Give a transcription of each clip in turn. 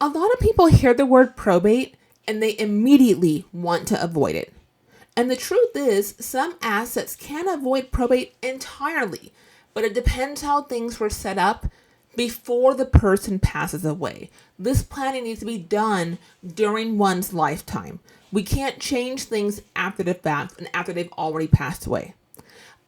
A lot of people hear the word probate and they immediately want to avoid it. And the truth is, some assets can avoid probate entirely, but it depends how things were set up before the person passes away. This planning needs to be done during one's lifetime. We can't change things after the fact and after they've already passed away.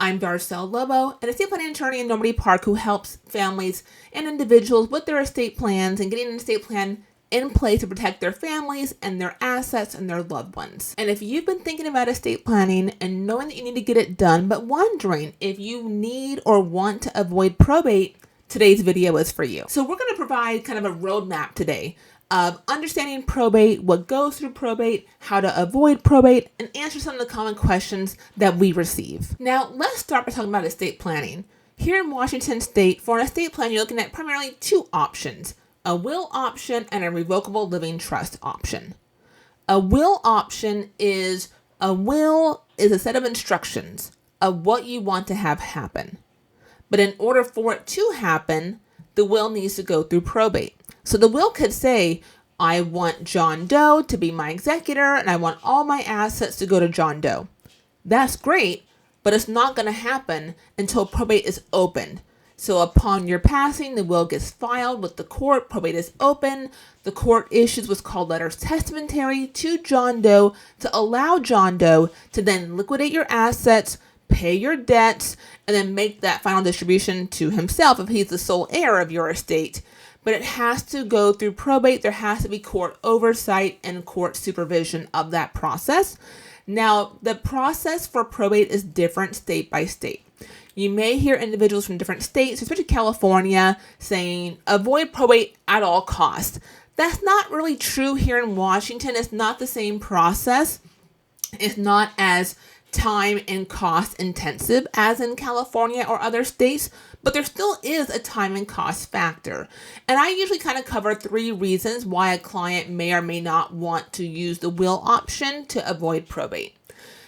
I'm Darcel Lobo, an estate planning attorney in Normandy Park who helps families and individuals with their estate plans and getting an estate plan in place to protect their families and their assets and their loved ones. And if you've been thinking about estate planning and knowing that you need to get it done, but wondering if you need or want to avoid probate, today's video is for you. So we're going to provide kind of a roadmap today of understanding probate, what goes through probate, how to avoid probate, and answer some of the common questions that we receive. Now, let's start by talking about estate planning. Here in Washington State, for an estate plan, you're looking at primarily two options: a will option and a revocable living trust option. A will option is a set of instructions of what you want to have happen. But in order for it to happen, the will needs to go through probate. So the will could say, I want John Doe to be my executor and I want all my assets to go to John Doe. That's great, but it's not going to happen until probate is opened. So upon your passing, the will gets filed with the court, probate is open, the court issues what's called letters testamentary to John Doe to allow John Doe to then liquidate your assets, pay your debts, and then make that final distribution to himself if he's the sole heir of your estate. But it has to go through probate. There has to be court oversight and court supervision of that process. Now, the process for probate is different state by state. You may hear individuals from different states, especially California, saying avoid probate at all costs. That's not really true here in Washington. It's not the same process. It's not as time and cost intensive as in California or other states, but there still is a time and cost factor. And I usually kind of cover 3 reasons why a client may or may not want to use the will option to avoid probate.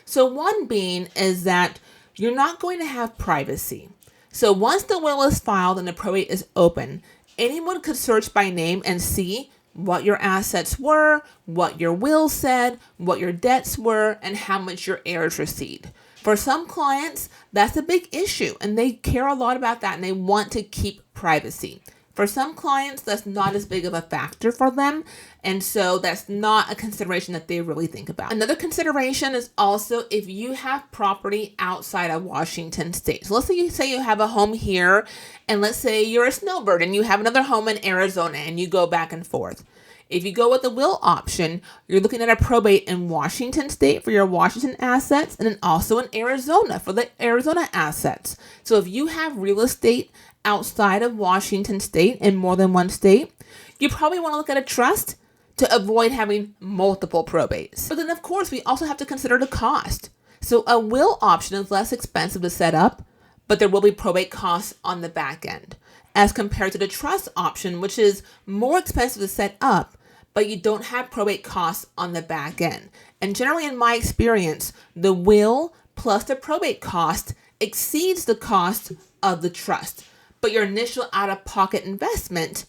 So one being is that you're not going to have privacy. So once the will is filed and the probate is open, anyone could search by name and see what your assets were, what your will said, what your debts were, and how much your heirs received. For some clients, that's a big issue, and they care a lot about that, and they want to keep privacy. For some clients, that's not as big of a factor for them, and so that's not a consideration that they really think about. Another consideration is also if you have property outside of Washington State. So let's say you have a home here, and let's say you're a snowbird and you have another home in Arizona, and you go back and forth. If you go with the will option, you're looking at a probate in Washington State for your Washington assets, and then also in Arizona for the Arizona assets. So if you have real estate outside of Washington State in more than one state, you probably want to look at a trust to avoid having multiple probates. But then, of course, we also have to consider the cost. So a will option is less expensive to set up, but there will be probate costs on the back end, as compared to the trust option, which is more expensive to set up, but you don't have probate costs on the back end. And generally, in my experience, the will plus the probate cost exceeds the cost of the trust. But your initial out-of-pocket investment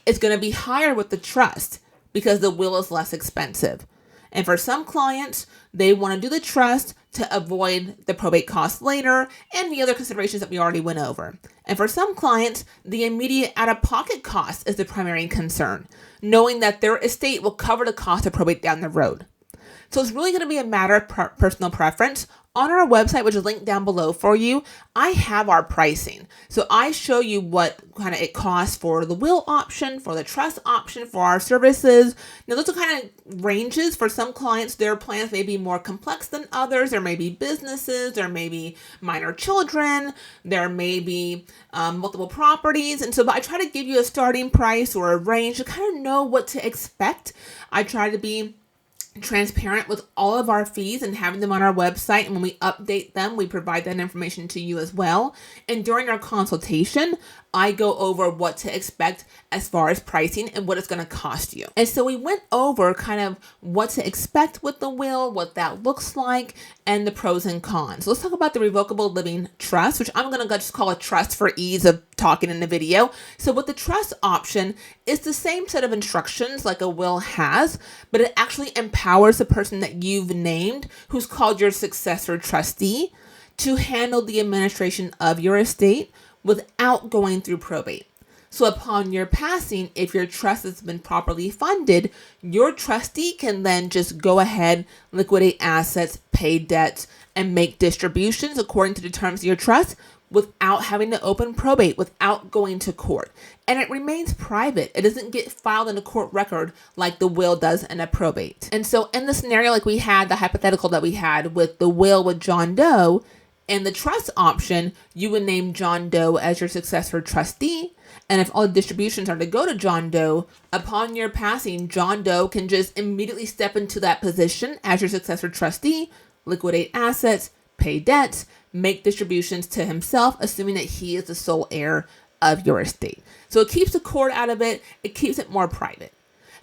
is going to be higher with the trust because the will is less expensive. And for some clients, they want to do the trust to avoid the probate costs later and the other considerations that we already went over. And for some clients, the immediate out-of-pocket cost is the primary concern, knowing that their estate will cover the cost of probate down the road. So it's really going to be a matter of personal preference. On our website, which is linked down below for you, I have our pricing. So I show you what kind of it costs for the will option, for the trust option, for our services. Now, those are kind of ranges. For some clients, their plans may be more complex than others. There may be businesses, there may be minor children, there may be multiple properties. And so I try to give you a starting price or a range to kind of know what to expect. I try to be transparent with all of our fees and having them on our website, and when we update them, we provide that information to you as well. And during our consultation, I go over what to expect as far as pricing and what it's going to cost you. And so we went over kind of what to expect with the will, what that looks like, and the pros and cons. So let's talk about the revocable living trust, which I'm going to just call a trust for ease of talking in the video. So with the trust option, it's the same set of instructions like a will has, but it actually empowers the person that you've named, who's called your successor trustee, to handle the administration of your estate without going through probate. So upon your passing, if your trust has been properly funded, your trustee can then just go ahead, liquidate assets, pay debts, and make distributions according to the terms of your trust without having to open probate, without going to court. And it remains private. It doesn't get filed in a court record like the will does in a probate. And so in the scenario like we had, the hypothetical that we had with the will with John Doe, in the trust option, you would name John Doe as your successor trustee. And if all the distributions are to go to John Doe, upon your passing, John Doe can just immediately step into that position as your successor trustee, liquidate assets, pay debts, make distributions to himself, assuming that he is the sole heir of your estate. So it keeps the court out of it. It keeps it more private.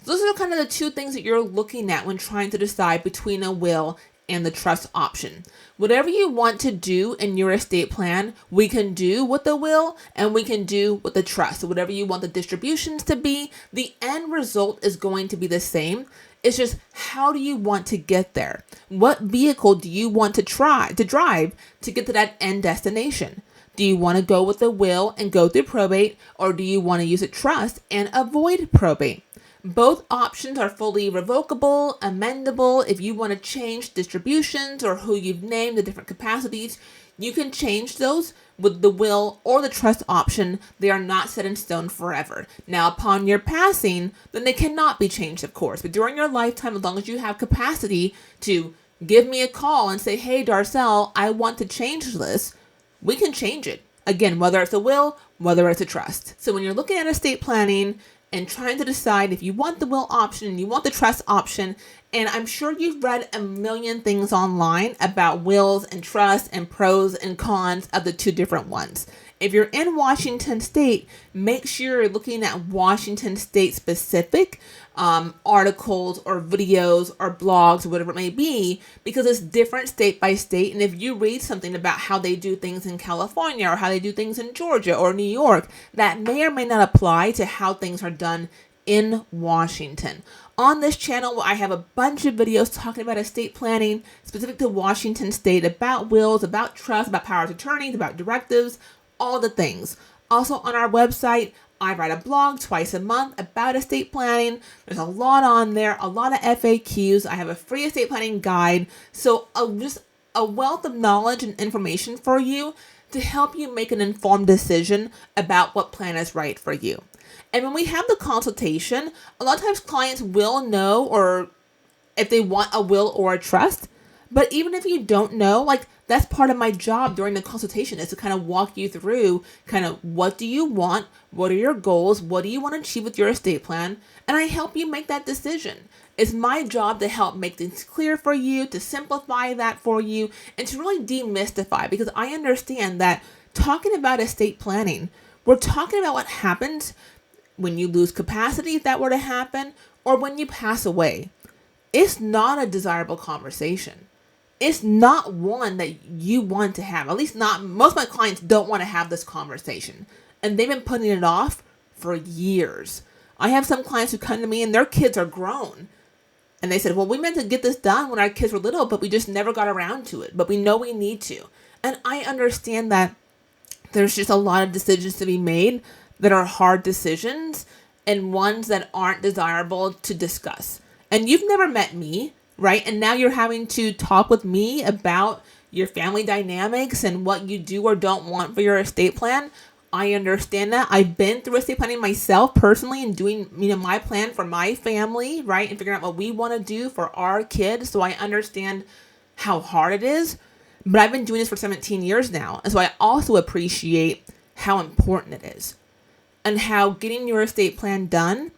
So those are kind of the two things that you're looking at when trying to decide between a will and the trust option. Whatever you want to do in your estate plan, we can do with the will and we can do with the trust. So whatever you want the distributions to be, the end result is going to be the same. It's just, how do you want to get there? What vehicle do you want to drive to get to that end destination? Do you want to go with the will and go through probate, or do you want to use a trust and avoid probate? Both options are fully revocable, amendable. If you want to change distributions or who you've named, the different capacities, you can change those with the will or the trust option. They are not set in stone forever. Now, upon your passing, then they cannot be changed, of course. But during your lifetime, as long as you have capacity to give me a call and say, hey, Darcel, I want to change this, we can change it. Again, whether it's a will, whether it's a trust. So when you're looking at estate planning and trying to decide if you want the will option and you want the trust option, and I'm sure you've read a million things online about wills and trusts and pros and cons of the two different ones. If you're in Washington State, make sure you're looking at Washington State specific articles or videos or blogs or whatever it may be, because it's different state by state. And if you read something about how they do things in California or how they do things in Georgia or New York, that may or may not apply to how things are done in Washington. On this channel, I have a bunch of videos talking about estate planning specific to Washington State, about wills, about trusts, about powers of attorneys, about directives, all the things. Also on our website, I write a blog twice a month about estate planning. There's a lot on there, a lot of FAQs. I have a free estate planning guide. So just a wealth of knowledge and information for you to help you make an informed decision about what plan is right for you. And when we have the consultation, a lot of times clients will know or if they want a will or a trust. But even if you don't know, like, that's part of my job during the consultation, is to kind of walk you through kind of what do you want, what are your goals, what do you want to achieve with your estate plan, and I help you make that decision. It's my job to help make things clear for you, to simplify that for you, and to really demystify, because I understand that talking about estate planning, we're talking about what happens when you lose capacity, if that were to happen, or when you pass away. It's not a desirable conversation. It's not one that you want to have. At least not, most of my clients don't want to have this conversation. And they've been putting it off for years. I have some clients who come to me and their kids are grown. And they said, well, we meant to get this done when our kids were little, but we just never got around to it. But we know we need to. And I understand that there's just a lot of decisions to be made that are hard decisions and ones that aren't desirable to discuss. And you've never met me, right? And now you're having to talk with me about your family dynamics and what you do or don't want for your estate plan. I understand that. I've been through estate planning myself personally and doing, my plan for my family, right? And figuring out what we want to do for our kids. So I understand how hard it is. But I've been doing this for 17 years now. And so I also appreciate how important it is. And how getting your estate plan done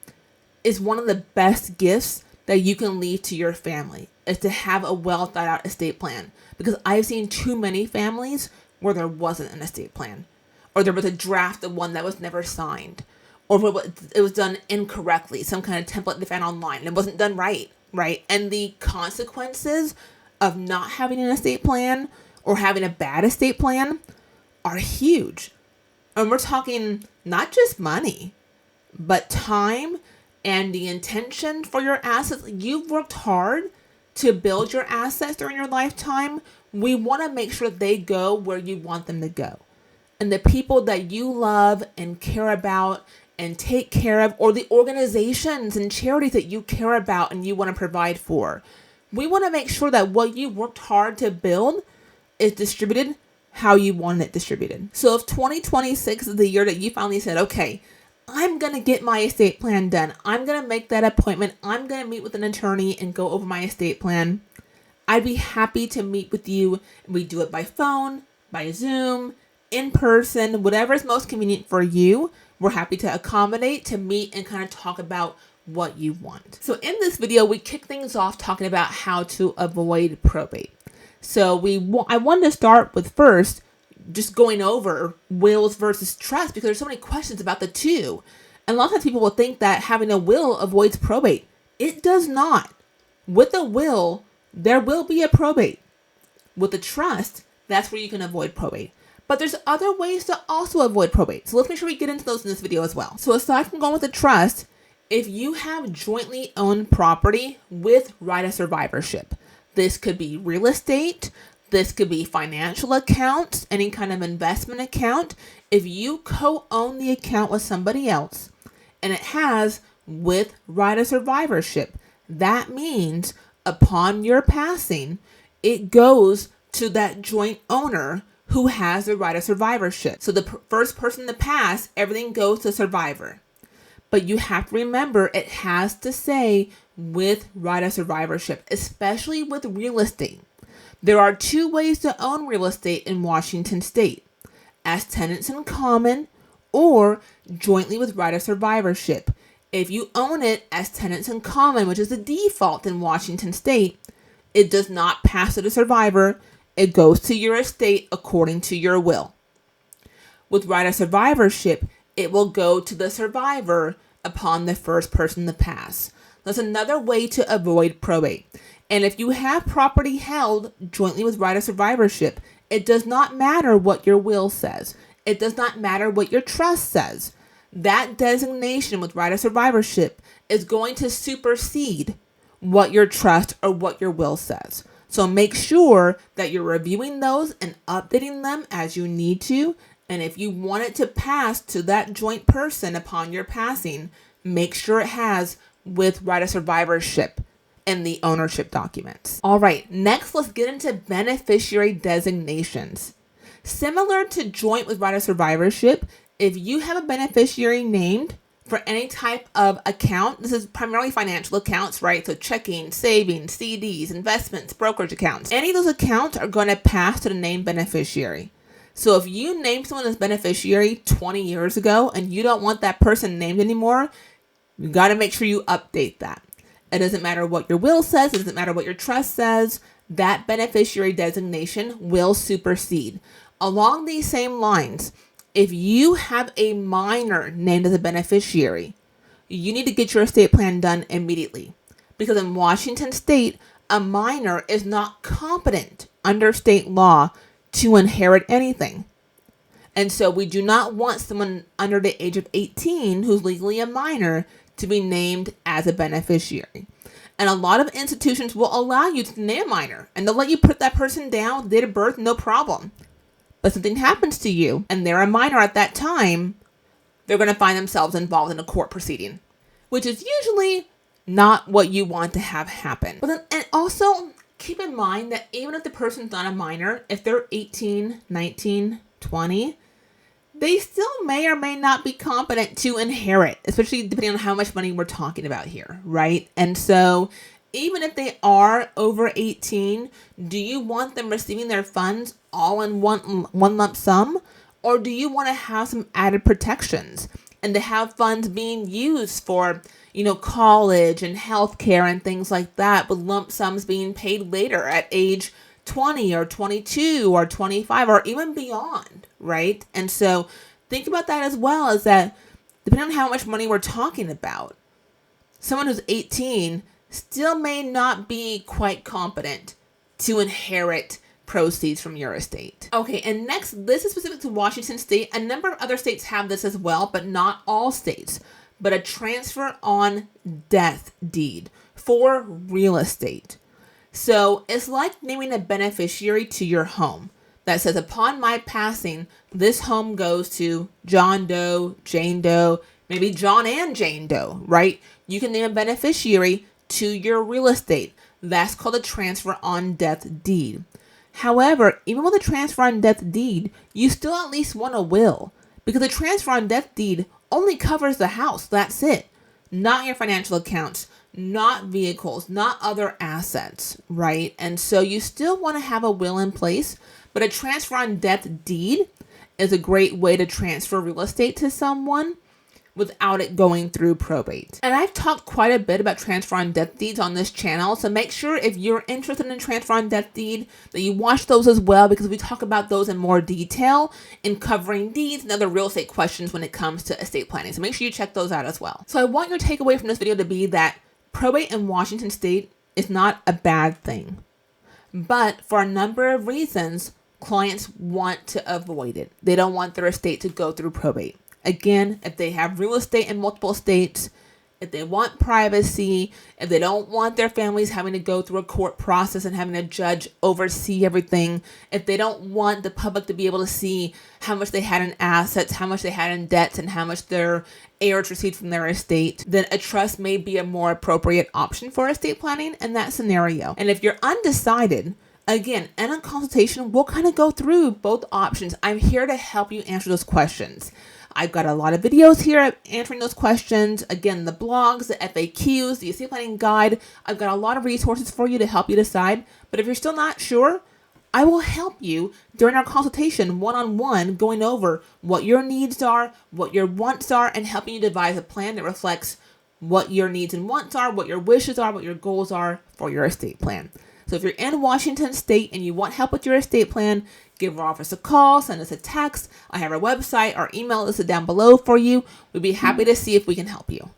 is one of the best gifts that you can leave to your family, is to have a well thought out estate plan. Because I've seen too many families where there wasn't an estate plan, or there was a draft of one that was never signed, or it was done incorrectly, some kind of template they found online, and it wasn't done right? And the consequences of not having an estate plan or having a bad estate plan are huge. And we're talking not just money, but time and the intention for your assets. You've worked hard to build your assets during your lifetime. We want to make sure they go where you want them to go. And the people that you love and care about and take care of, or the organizations and charities that you care about and you want to provide for, we want to make sure that what you worked hard to build is distributed how you want it distributed. So if 2026 is the year that you finally said, okay, I'm going to get my estate plan done, I'm going to make that appointment, I'm going to meet with an attorney and go over my estate plan, I'd be happy to meet with you. We do it by phone, by Zoom, in person, whatever is most convenient for you. We're happy to accommodate, to meet and kind of talk about what you want. So in this video, we kick things off talking about how to avoid probate. So I wanted to start with first just going over wills versus trust, because there's so many questions about the two. And a lot of times people will think that having a will avoids probate. It does not. With a will, there will be a probate. With a trust, that's where you can avoid probate. But there's other ways to also avoid probate. So let's make sure we get into those in this video as well. So aside from going with a trust, if you have jointly owned property with right of survivorship, this could be real estate, this could be financial accounts, any kind of investment account. If you co-own the account with somebody else and it has with right of survivorship, that means upon your passing, it goes to that joint owner who has the right of survivorship. So the first person to pass, everything goes to survivor. But you have to remember, it has to say with right of survivorship, especially with real estate. There are two ways to own real estate in Washington state: as tenants in common or jointly with right of survivorship. If you own it as tenants in common, which is the default in Washington state, it does not pass to the survivor. It goes to your estate according to your will. With right of survivorship, it will go to the survivor upon the first person to pass. That's another way to avoid probate. And if you have property held jointly with right of survivorship, it does not matter what your will says. It does not matter what your trust says. That designation with right of survivorship is going to supersede what your trust or what your will says. So make sure that you're reviewing those and updating them as you need to. And if you want it to pass to that joint person upon your passing, make sure it has with right of survivorship in the ownership documents. All right, next let's get into beneficiary designations. Similar to joint with right of survivorship, if you have a beneficiary named for any type of account, this is primarily financial accounts, right? So checking, savings, CDs, investments, brokerage accounts. Any of those accounts are going to pass to the named beneficiary. So if you named someone as beneficiary 20 years ago and you don't want that person named anymore, you got to make sure you update that. It doesn't matter what your will says. It doesn't matter what your trust says. That beneficiary designation will supersede. Along these same lines, if you have a minor named as a beneficiary, you need to get your estate plan done immediately. Because in Washington state, a minor is not competent under state law to inherit anything. And so we do not want someone under the age of 18 who's legally a minor to be named as a beneficiary. And a lot of institutions will allow you to name a minor, and they'll let you put that person down, date of birth, no problem. But something happens to you and they're a minor at that time, they're going to find themselves involved in a court proceeding, which is usually not what you want to have happen. But then, and also keep in mind that even if the person's not a minor, if they're 18, 19, 20, they still may or may not be competent to inherit, especially depending on how much money we're talking about here, right? And so even if they are over 18, do you want them receiving their funds all in one lump sum? Or do you want to have some added protections and to have funds being used for, college and healthcare and things like that, with lump sums being paid later at age 20 or 22 or 25 or even beyond, right? And so think about that as well, is that depending on how much money we're talking about, someone who's 18 still may not be quite competent to inherit proceeds from your estate. Okay, and next, this is specific to Washington State. A number of other states have this as well, but not all states. But a transfer on death deed for real estate. So it's like naming a beneficiary to your home that says, upon my passing, this home goes to John Doe, Jane Doe, maybe John and Jane Doe, right? You can name a beneficiary to your real estate. That's called a transfer on death deed. However, even with a transfer on death deed, you still at least want a will, because a transfer on death deed only covers the house. That's it. Not your financial accounts, not vehicles, not other assets, right? And so you still want to have a will in place, but a transfer on death deed is a great way to transfer real estate to someone without it going through probate. And I've talked quite a bit about transfer on death deeds on this channel, so make sure if you're interested in transfer on death deed that you watch those as well, because we talk about those in more detail in covering deeds and other real estate questions when it comes to estate planning. So make sure you check those out as well. So I want your takeaway from this video to be that probate in Washington State is not a bad thing, but for a number of reasons, clients want to avoid it. They don't want their estate to go through probate. Again, if they have real estate in multiple states, if they want privacy, if they don't want their families having to go through a court process and having a judge oversee everything, if they don't want the public to be able to see how much they had in assets, how much they had in debts, and how much their heirs received from their estate, then a trust may be a more appropriate option for estate planning in that scenario. And if you're undecided, again, in a consultation, we'll kind of go through both options. I'm here to help you answer those questions. I've got a lot of videos here answering those questions. Again, the blogs, the FAQs, the estate planning guide. I've got a lot of resources for you to help you decide. But if you're still not sure, I will help you during our consultation one-on-one, going over what your needs are, what your wants are, and helping you devise a plan that reflects what your needs and wants are, what your wishes are, what your goals are for your estate plan. So if you're in Washington State and you want help with your estate plan, give our office a call, send us a text. I have our website, our email listed down below for you. We'd be happy to see if we can help you.